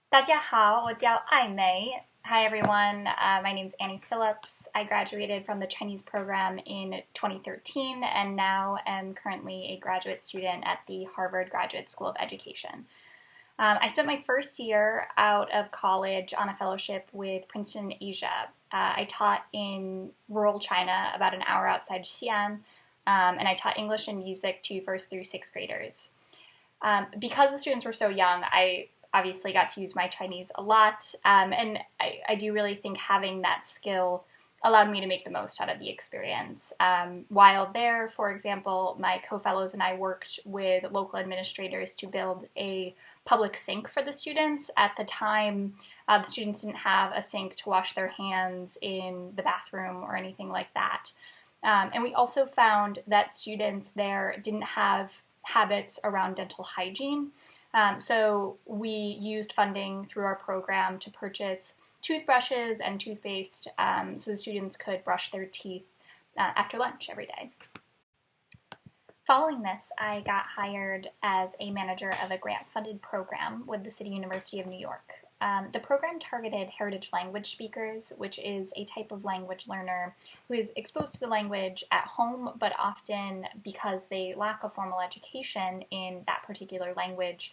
大家好，我叫艾美. Hi everyone, my name is Annie Phillips. I graduated from the Chinese program in 2013 and now am currently a graduate student at the Harvard Graduate School of Education. I spent my first year out of college on a fellowship with Princeton Asia. I taught in rural China, about an hour outside Xi'an, and I taught English and music to first through sixth graders. Because the students were so young, I obviously got to use my Chinese a lot, and I do really think having that skill allowed me to make the most out of the experience. While there, for example, my co-fellows and I worked with local administrators to build a public sink for the students. At the time, the students didn't have a sink to wash their hands in the bathroom or anything like that. And we also found that students there didn't have habits around dental hygiene. So we used funding through our program to purchase toothbrushes and toothpaste so the students could brush their teeth after lunch every day. Following this, I got hired as a manager of a grant-funded program with the City University of New York. The program targeted heritage language speakers, which is a type of language learner who is exposed to the language at home, but often, because they lack a formal education in that particular language,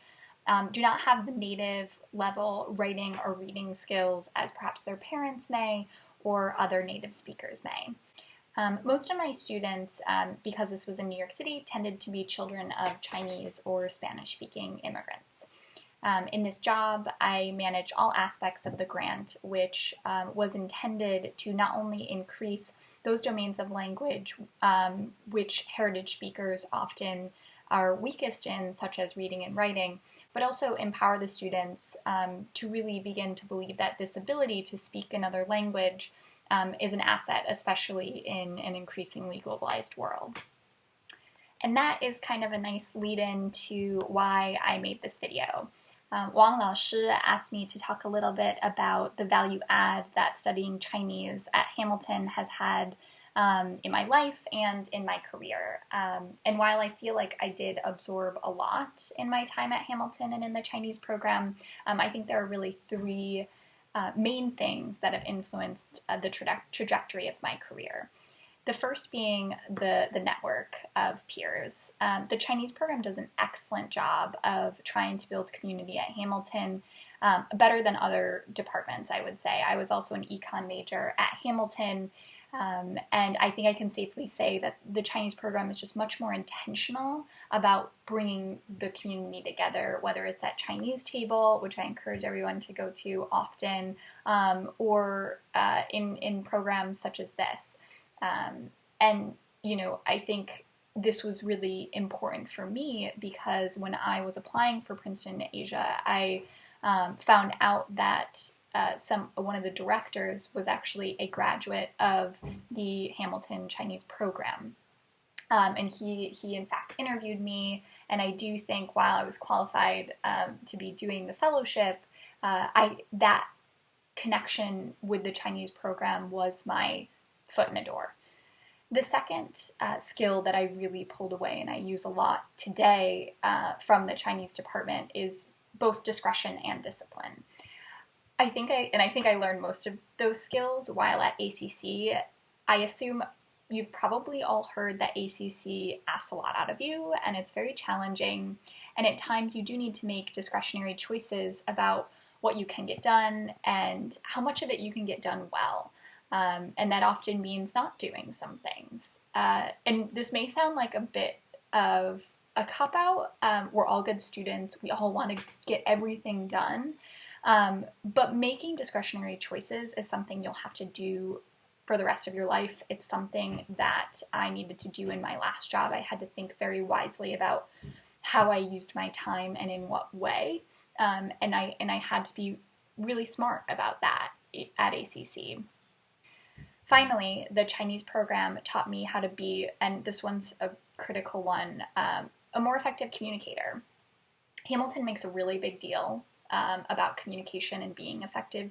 do not have the native level writing or reading skills as perhaps their parents may or other native speakers may. Most of my students, because this was in New York City, tended to be children of Chinese or Spanish-speaking immigrants. In this job, I managed all aspects of the grant, which was intended to not only increase those domains of language which heritage speakers often are weakest in, such as reading and writing, but also empower the students to really begin to believe that this ability to speak another language is an asset, especially in an increasingly globalized world. And that is kind of a nice lead-in to why I made this video. Wang Laoshi asked me to talk a little bit about the value add that studying Chinese at Hamilton has had in my life and in my career. And while I feel like I did absorb a lot in my time at Hamilton and in the Chinese program, I think there are really three main things that have influenced the trajectory of my career. The first being the network of peers. The Chinese program does an excellent job of trying to build community at Hamilton, better than other departments, I would say. I was also an econ major at Hamilton, and I think I can safely say that the Chinese program is just much more intentional about bringing the community together, whether it's at Chinese table, which I encourage everyone to go to often, or in programs such as this. And, you know, I think this was really important for me because when I was applying for Princeton Asia, I found out that one of the directors was actually a graduate of the Hamilton Chinese program. And he in fact interviewed me, and I do think while I was qualified to be doing the fellowship, that connection with the Chinese program was my foot in the door. The second skill that I really pulled away and I use a lot today from the Chinese department is both discretion and discipline. I think I learned most of those skills while at ACC. I assume you've probably all heard that ACC asks a lot out of you, and it's very challenging. And at times you do need to make discretionary choices about what you can get done and how much of it you can get done well. And that often means not doing some things. And this may sound like a bit of a cop-out. We're all good students. We all want to get everything done. But making discretionary choices is something you'll have to do for the rest of your life. It's something that I needed to do in my last job. I had to think very wisely about how I used my time and in what way. And I had to be really smart about that at ACC. Finally, the Chinese program taught me how to be, and this one's a critical one, a more effective communicator. Hamilton makes a really big deal about communication and being effective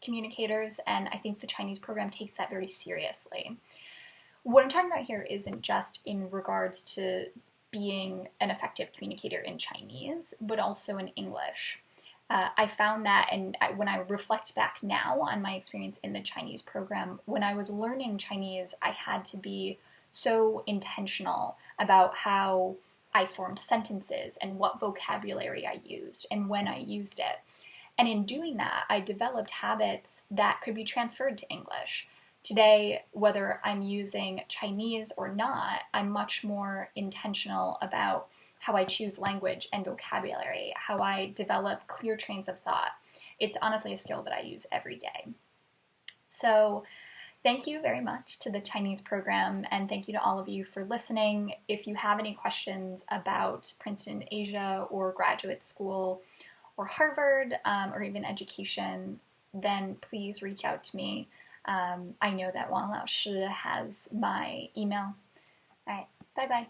communicators, and I think the Chinese program takes that very seriously. What I'm talking about here isn't just in regards to being an effective communicator in Chinese, but also in English. I found that, and when I reflect back now on my experience in the Chinese program, when I was learning Chinese, I had to be so intentional about how I formed sentences and what vocabulary I used and when I used it. And in doing that, I developed habits that could be transferred to English. Today, whether I'm using Chinese or not, I'm much more intentional about how I choose language and vocabulary, how I develop clear trains of thought. It's honestly a skill that I use every day. So, thank you very much to the Chinese program, and thank you to all of you for listening. If you have any questions about Princeton Asia or graduate school or Harvard or even education, then please reach out to me. I know that Wang Lao Shi has my email. All right, bye bye.